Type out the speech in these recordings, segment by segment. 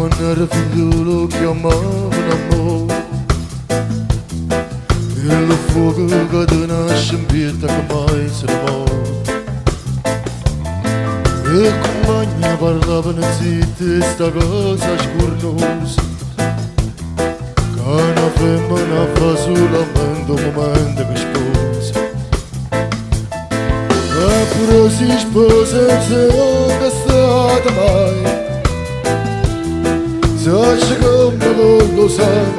non era figlio lo chiamavano amore e il fuoco che ti nasce in vita che mai se ne muore e compagna parlavano zitti sta cosa scurnosa che una femmina fa solamente un momento che sposa eppure si sposa senza che è stata mai se come lo sai,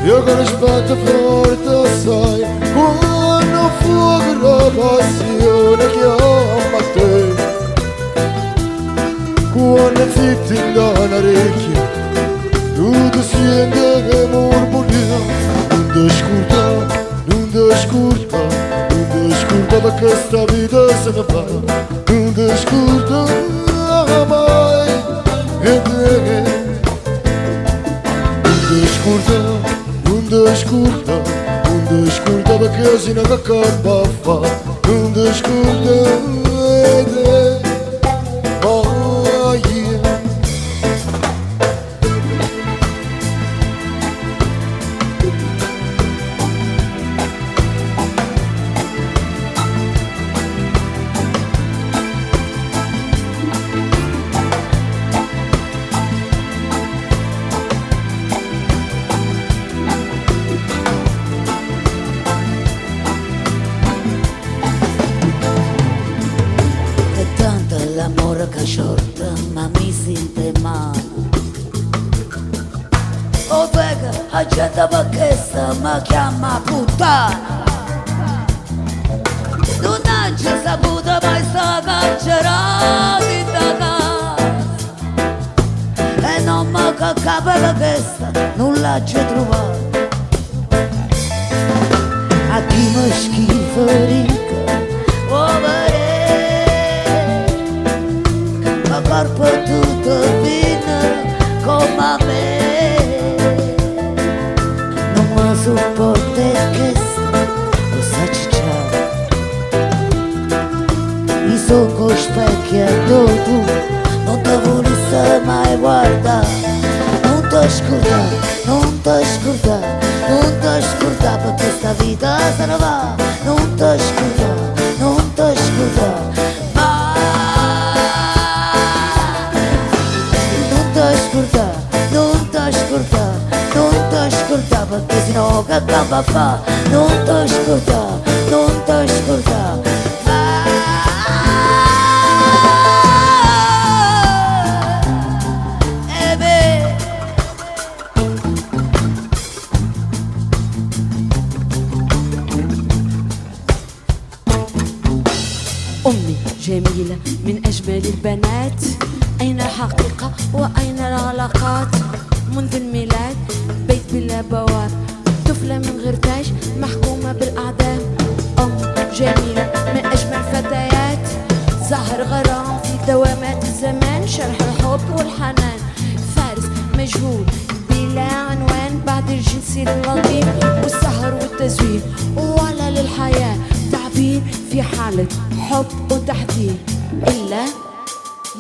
io che rispetto forte assai, quando fuoco la passione chiama te, quando zitti la orecchia, tu ti senti che mormoria, non ti scurta, non ti scurta, non ti scurta perché sta vita se ne va, non ti scurta mai, e te. Non ti scurta perché si ne cacca fa non ti scurta oh yeah. L'amore che shorta ma mi sente male o vega a gente perché mi chiama puttana non ha già saputo mai sta carcerata in da casa e non mi caccava perché non l'ha già trovata a chi mi schifo ricca oh corpo tutto fino come me non mi sopporta che lo sai già mi sono con specchi addosso non ti volessi mai guardare non ti scordare non ti scordare non ti scordare perché sta vita se ne va non ti scordare non ti scordare non ti scordare perché sennò che gamba fa non ti scordare أمي جميلة من أجمل البنات أين الحقيقة وأين العلاقات منذ الميلاد بيت بلا بواب طفلة من غير تاج محكومة بالأعدام أم جميلة من أجمل فتيات زهر غرام في دوامات الزمان شرح الحب والحنان فارس مجهول بلا عنوان بعد الجنسي اللطيف والسهر والتزوير ولا للحياة تعبير في حالة حب وتحذير إلا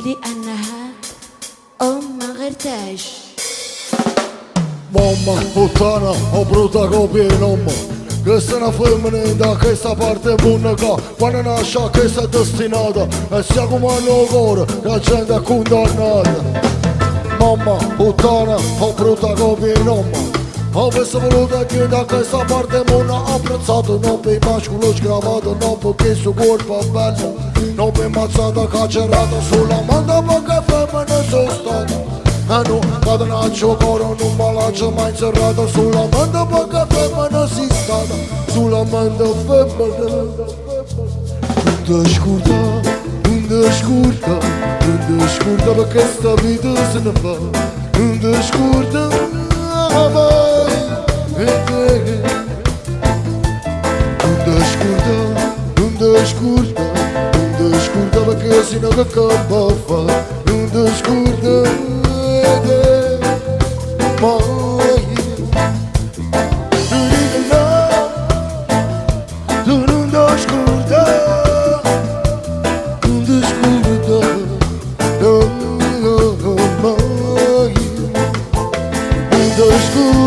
لأنها أم غير تاج Mamma puttana, ho brutta copia in nome questa è una femmina da questa parte buonica quando nasce questa è destinata e sia come un cuore che la gente è condannata Mamma puttana, ho brutta copia in nome avessi voluto che da questa parte non ha apprezzato non per i mascolo sgravato non perché il suo corpo è bello non per mazzata carcerata sulla manda perché femmine sono state no, catenaccio cuore non me l'ha mai inserrato sulla mente perché femmina si stata sulla mente femmina non ti scurta, non ti scurta non ti scurta perché sta vita se ne va non ti scurta mai e te non ti scurta, non ti scurta non ti scurta perché si ne che campa fa non ti scurta oscuro